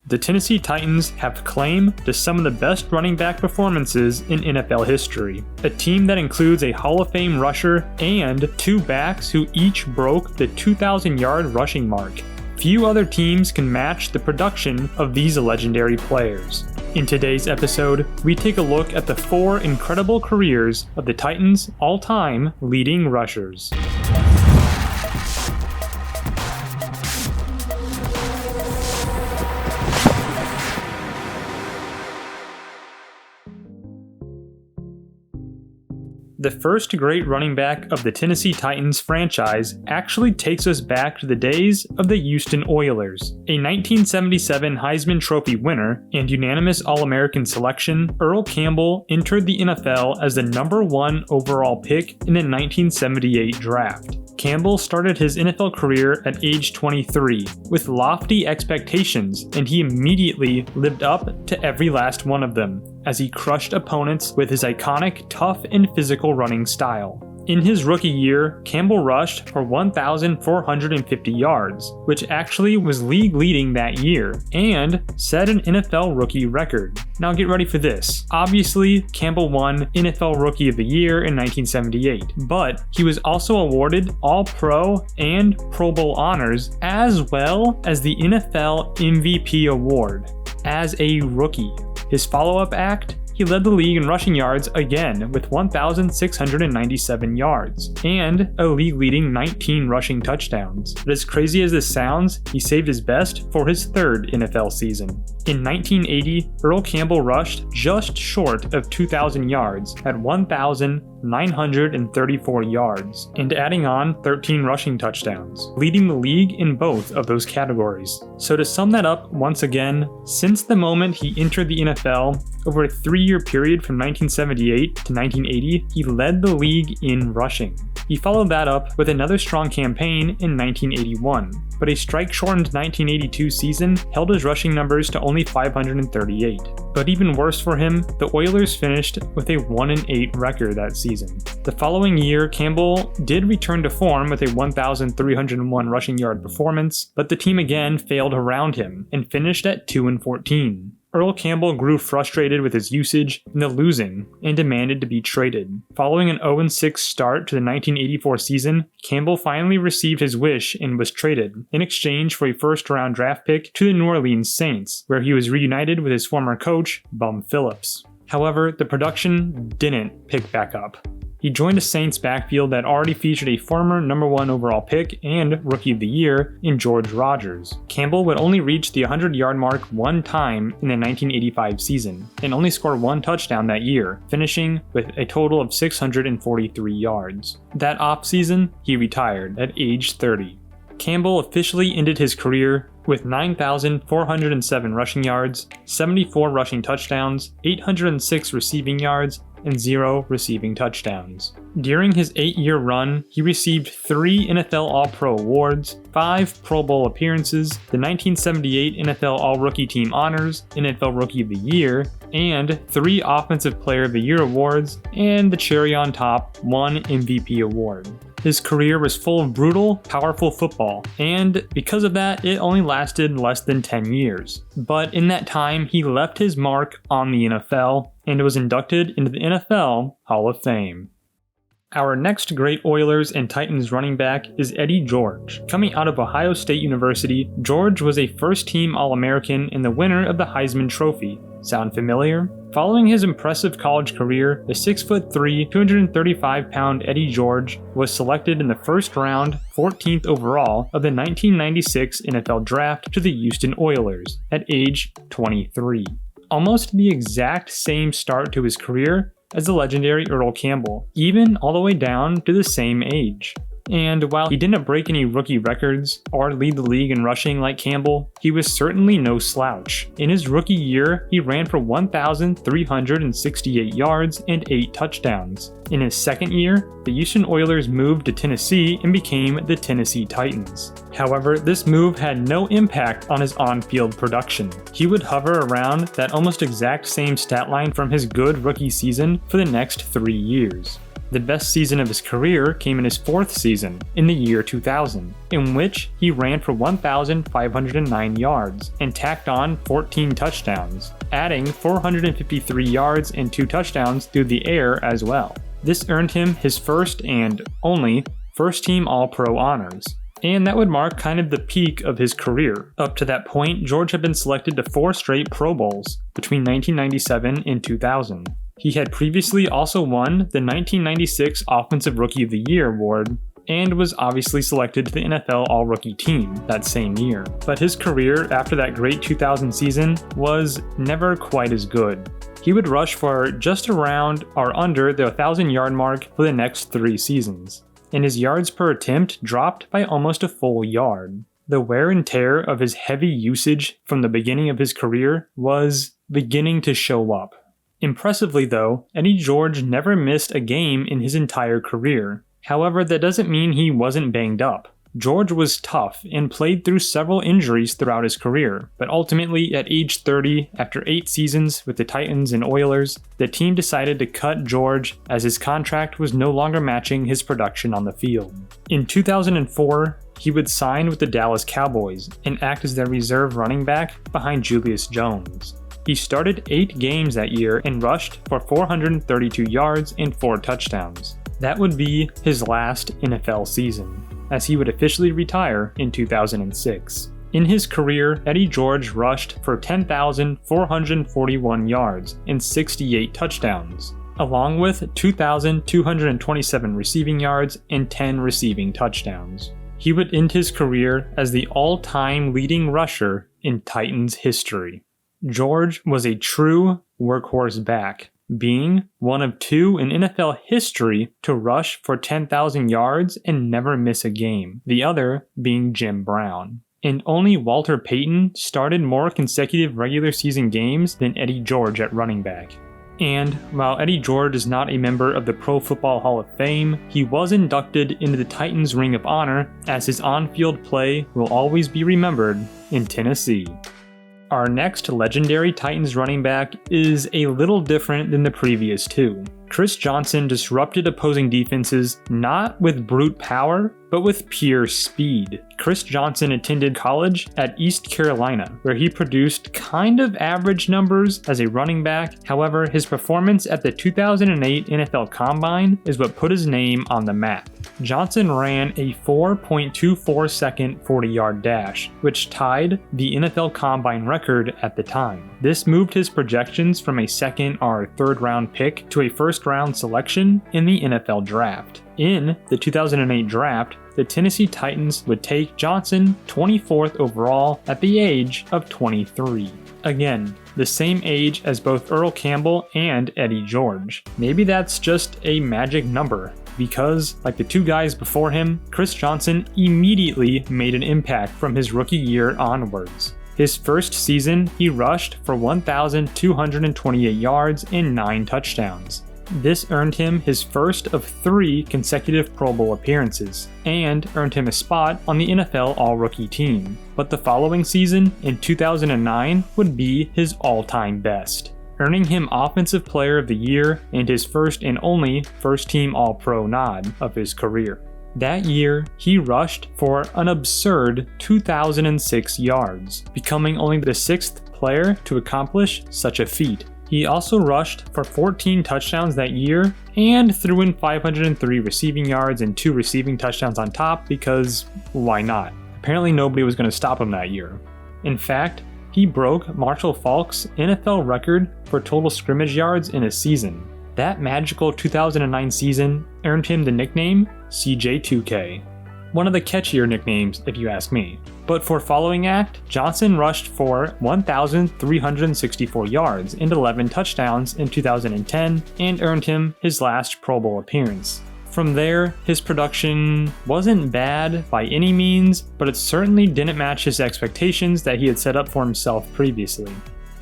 The Tennessee Titans have claim to some of the best running back performances in NFL history. A team that includes a Hall of Fame rusher and 2 backs who each broke the 2,000-yard rushing mark. Few other teams can match the production of these legendary players. In today's episode, we take a look at the 4 incredible careers of the Titans' all-time leading rushers. The first great running back of the Tennessee Titans franchise actually takes us back to the days of the Houston Oilers. A 1977 Heisman Trophy winner and unanimous All-American selection, Earl Campbell entered the NFL as the number 1 overall pick in the 1978 draft. Campbell started his NFL career at age 23 with lofty expectations, and he immediately lived up to every last one of them as he crushed opponents with his iconic tough and physical running style. In his rookie year, Campbell rushed for 1,450 yards, which actually was league leading that year, and set an NFL rookie record. Now get ready for this. Obviously, Campbell won NFL Rookie of the Year in 1978, but he was also awarded All-Pro and Pro Bowl honors, as well as the NFL MVP award as a rookie. His follow-up act? He led the league in rushing yards again with 1,697 yards and a league-leading 19 rushing touchdowns. But as crazy as this sounds, he saved his best for his 3rd NFL season. In 1980, Earl Campbell rushed just short of 2,000 yards at 1,934 yards and adding on 13 rushing touchdowns, leading the league in both of those categories. So to sum that up once again, since the moment he entered the NFL, over a 3-year period from 1978 to 1980, he led the league in rushing. He followed that up with another strong campaign in 1981, but a strike-shortened 1982 season held his rushing numbers to only 538. But even worse for him, the Oilers finished with a 1-8 record that season. The following year, Campbell did return to form with a 1,301 rushing yard performance, but the team again failed around him and finished at 2-14. Earl Campbell grew frustrated with his usage and the losing and demanded to be traded. Following an 0-6 start to the 1984 season, Campbell finally received his wish and was traded in exchange for a first-round draft pick to the New Orleans Saints, where he was reunited with his former coach, Bum Phillips. However, the production didn't pick back up. He joined a Saints backfield that already featured a former number 1 overall pick and Rookie of the Year in George Rogers. Campbell would only reach the 100-yard mark one time in the 1985 season, and only score 1 touchdown that year, finishing with a total of 643 yards. That offseason, he retired at age 30. Campbell officially ended his career with 9,407 rushing yards, 74 rushing touchdowns, 806 receiving yards, and 0 receiving touchdowns. During his 8-year run, he received 3 NFL All-Pro awards, 5 Pro Bowl appearances, the 1978 NFL All-Rookie Team honors, NFL Rookie of the Year, and 3 Offensive Player of the Year awards, and the cherry on top, 1 MVP award. His career was full of brutal, powerful football, and because of that, it only lasted less than 10 years. But in that time, he left his mark on the NFL and was inducted into the NFL Hall of Fame. Our next great Oilers and Titans running back is Eddie George. Coming out of Ohio State University, George was a first-team All-American and the winner of the Heisman Trophy. Sound familiar? Following his impressive college career, the 6'3", 235-pound Eddie George was selected in the first round, 14th overall, of the 1996 NFL Draft to the Houston Oilers at age 23. Almost the exact same start to his career as the legendary Earl Campbell, even all the way down to the same age. And while he didn't break any rookie records or lead the league in rushing like Campbell, he was certainly no slouch. In his rookie year, he ran for 1,368 yards and 8 touchdowns. In his second year, the Houston Oilers moved to Tennessee and became the Tennessee Titans. However, this move had no impact on his on-field production. He would hover around that almost exact same stat line from his good rookie season for the next 3 years. The best season of his career came in his 4th season, in the year 2000, in which he ran for 1,509 yards and tacked on 14 touchdowns, adding 453 yards and 2 touchdowns through the air as well. This earned him his first and only first-team All-Pro honors. And that would mark kind of the peak of his career. Up to that point, George had been selected to 4 straight Pro Bowls between 1997 and 2000. He had previously also won the 1996 Offensive Rookie of the Year award and was obviously selected to the NFL All-Rookie team that same year. But his career after that great 2000 season was never quite as good. He would rush for just around or under the 1,000-yard mark for the next 3 seasons, and his yards per attempt dropped by almost a full yard. The wear and tear of his heavy usage from the beginning of his career was beginning to show up. Impressively though, Eddie George never missed a game in his entire career. However, that doesn't mean he wasn't banged up. George was tough and played through several injuries throughout his career, but ultimately at age 30, after 8 seasons with the Titans and Oilers, the team decided to cut George as his contract was no longer matching his production on the field. In 2004, he would sign with the Dallas Cowboys and act as their reserve running back behind Julius Jones. He started 8 games that year and rushed for 432 yards and 4 touchdowns. That would be his last NFL season, as he would officially retire in 2006. In his career, Eddie George rushed for 10,441 yards and 68 touchdowns, along with 2,227 receiving yards and 10 receiving touchdowns. He would end his career as the all-time leading rusher in Titans history. George was a true workhorse back, being one of 2 in NFL history to rush for 10,000 yards and never miss a game, the other being Jim Brown. And only Walter Payton started more consecutive regular season games than Eddie George at running back. And while Eddie George is not a member of the Pro Football Hall of Fame, he was inducted into the Titans Ring of Honor, as his on-field play will always be remembered in Tennessee. Our next legendary Titans running back is a little different than the previous 2. Chris Johnson disrupted opposing defenses not with brute power, but with pure speed. Chris Johnson attended college at East Carolina, where he produced kind of average numbers as a running back. However, his performance at the 2008 NFL Combine is what put his name on the map. Johnson ran a 4.24 second 40-yard dash, which tied the NFL Combine record at the time. This moved his projections from a 2nd or 3rd round pick to a 1st round selection in the NFL Draft. In the 2008 draft, the Tennessee Titans would take Johnson 24th overall at the age of 23. Again, the same age as both Earl Campbell and Eddie George. Maybe that's just a magic number, because, like the 2 guys before him, Chris Johnson immediately made an impact from his rookie year onwards. His first season, he rushed for 1,228 yards and 9 touchdowns. This earned him his first of 3 consecutive Pro Bowl appearances, and earned him a spot on the NFL All-Rookie team. But the following season, in 2009, would be his all-time best, earning him Offensive Player of the Year and his first and only first-team All-Pro nod of his career. That year, he rushed for an absurd 2,006 yards, becoming only the 6th player to accomplish such a feat. He also rushed for 14 touchdowns that year and threw in 503 receiving yards and 2 receiving touchdowns on top because why not? Apparently nobody was going to stop him that year. In fact, he broke Marshall Faulk's NFL record for total scrimmage yards in a season. That magical 2009 season earned him the nickname CJ2K. One of the catchier nicknames, if you ask me. But for following act, Johnson rushed for 1,364 yards and 11 touchdowns in 2010 and earned him his last Pro Bowl appearance. From there, his production wasn't bad by any means, but it certainly didn't match his expectations that he had set up for himself previously.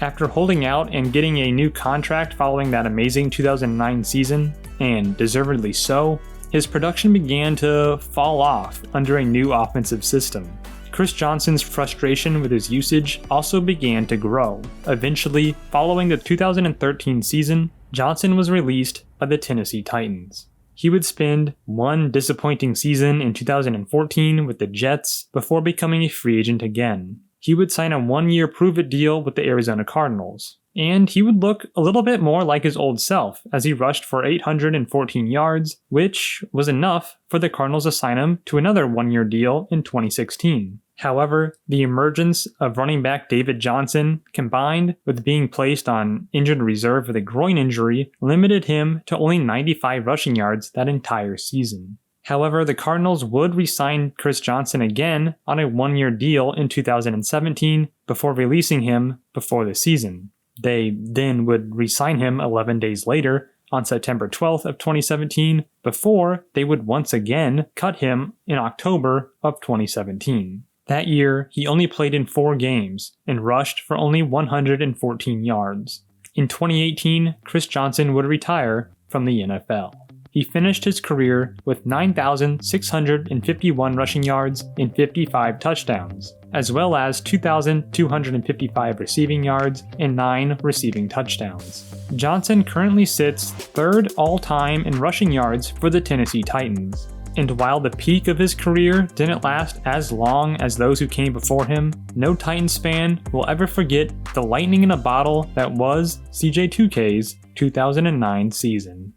After holding out and getting a new contract following that amazing 2009 season, and deservedly so, his production began to fall off under a new offensive system. Chris Johnson's frustration with his usage also began to grow. Eventually, following the 2013 season, Johnson was released by the Tennessee Titans. He would spend one disappointing season in 2014 with the Jets before becoming a free agent again. He would sign a one-year prove-it deal with the Arizona Cardinals. And he would look a little bit more like his old self as he rushed for 814 yards, which was enough for the Cardinals to sign him to another one-year deal in 2016. However, the emergence of running back David Johnson, combined with being placed on injured reserve with a groin injury, limited him to only 95 rushing yards that entire season. However, the Cardinals would re-sign Chris Johnson again on a one-year deal in 2017 before releasing him before the season. They then would re-sign him 11 days later on September 12th of 2017 before they would once again cut him in October of 2017. That year, he only played in 4 games and rushed for only 114 yards. In 2018, Chris Johnson would retire from the NFL. He finished his career with 9,651 rushing yards and 55 touchdowns, as well as 2,255 receiving yards and 9 receiving touchdowns. Johnson currently sits 3rd all-time in rushing yards for the Tennessee Titans. And while the peak of his career didn't last as long as those who came before him, no Titans fan will ever forget the lightning in a bottle that was CJ2K's 2009 season.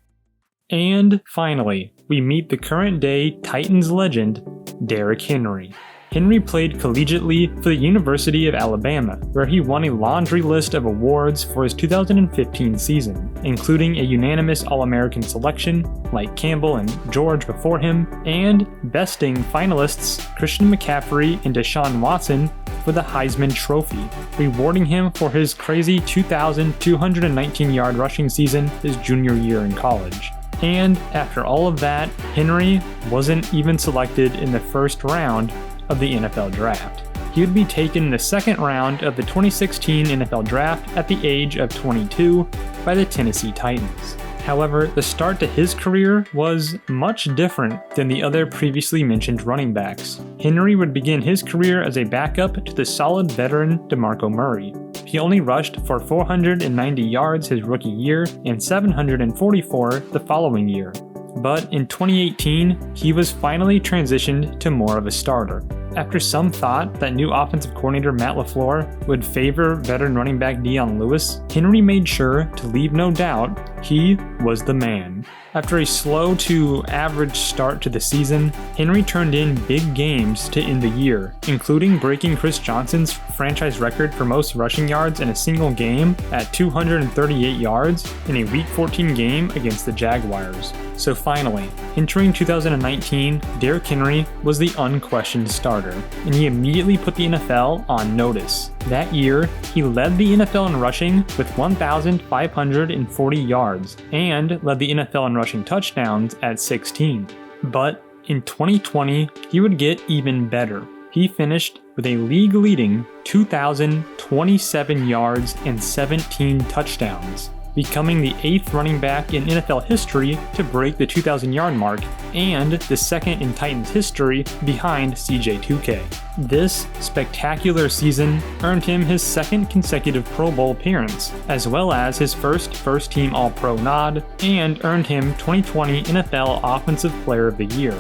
And finally, we meet the current day Titans legend, Derrick Henry. Henry played collegiately for the University of Alabama, where he won a laundry list of awards for his 2015 season, including a unanimous All-American selection, like Campbell and George before him, and besting finalists Christian McCaffrey and Deshaun Watson for the Heisman Trophy, rewarding him for his crazy 2,219-yard rushing season his junior year in college. And after all of that, Henry wasn't even selected in the first round of the NFL Draft. He would be taken in the second round of the 2016 NFL Draft at the age of 22 by the Tennessee Titans. However, the start to his career was much different than the other previously mentioned running backs. Henry would begin his career as a backup to the solid veteran DeMarco Murray. He only rushed for 490 yards his rookie year and 744 the following year. But in 2018, he was finally transitioned to more of a starter. After some thought that new offensive coordinator Matt LaFleur would favor veteran running back Dion Lewis, Henry made sure to leave no doubt he was the man. After a slow to average start to the season, Henry turned in big games to end the year, including breaking Chris Johnson's franchise record for most rushing yards in a single game at 238 yards in a Week 14 game against the Jaguars. So finally, entering 2019, Derrick Henry was the unquestioned starter, and he immediately put the NFL on notice. That year, he led the NFL in rushing with 1,540 yards, and led the NFL in rushing touchdowns at 16. But in 2020, he would get even better. He finished with a league-leading 2,027 yards and 17 touchdowns, becoming the 8th running back in NFL history to break the 2,000-yard mark, and the 2nd in Titans history behind CJ2K. This spectacular season earned him his 2nd consecutive Pro Bowl appearance, as well as his first-team All-Pro nod, and earned him 2020 NFL Offensive Player of the Year.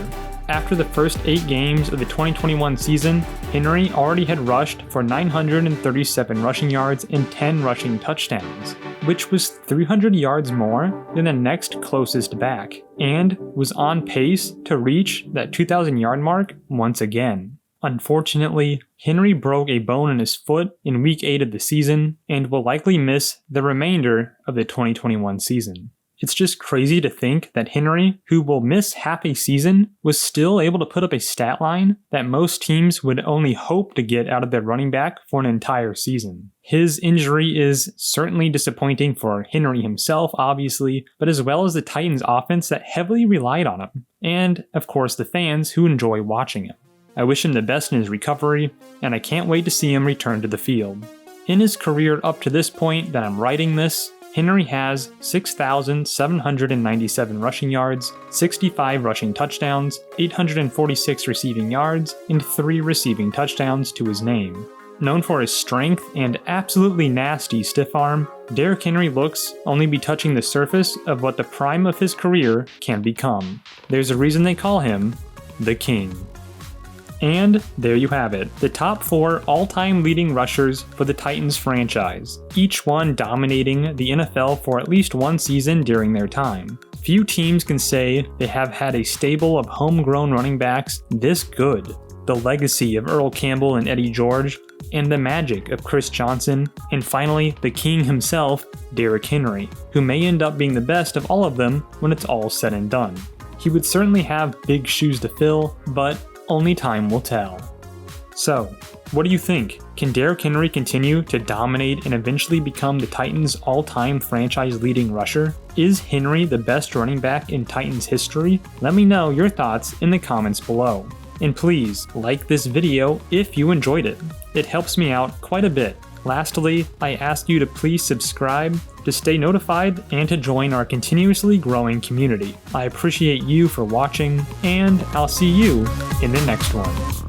After the first 8 games of the 2021 season, Henry already had rushed for 937 rushing yards and 10 rushing touchdowns, which was 300 yards more than the next closest back, and was on pace to reach that 2,000-yard mark once again. Unfortunately, Henry broke a bone in his foot in Week 8 of the season and will likely miss the remainder of the 2021 season. It's just crazy to think that Henry, who will miss half a season, was still able to put up a stat line that most teams would only hope to get out of their running back for an entire season. His injury is certainly disappointing for Henry himself, obviously, but as well as the Titans offense that heavily relied on him, and of course the fans who enjoy watching him. I wish him the best in his recovery, and I can't wait to see him return to the field. In his career up to this point that I'm writing this, Henry has 6,797 rushing yards, 65 rushing touchdowns, 846 receiving yards, and 3 receiving touchdowns to his name. known for his strength and absolutely nasty stiff arm, Derrick Henry looks only be touching the surface of what the prime of his career can become. There's a reason they call him the King. And there you have it, the top 4 all-time leading rushers for the Titans franchise, each one dominating the NFL for at least one season during their time. Few teams can say they have had a stable of homegrown running backs this good. The legacy of Earl Campbell and Eddie George, and the magic of Chris Johnson, and finally the King himself, Derrick Henry, who may end up being the best of all of them when it's all said and done. He would certainly have big shoes to fill, but only time will tell. So, what do you think? Can Derrick Henry continue to dominate and eventually become the Titans' all-time franchise leading rusher? Is Henry the best running back in Titans history? Let me know your thoughts in the comments below. And please, like this video if you enjoyed it. It helps me out quite a bit. Lastly, I ask you to please subscribe to stay notified and to join our continuously growing community. I appreciate you for watching, and I'll see you in the next one.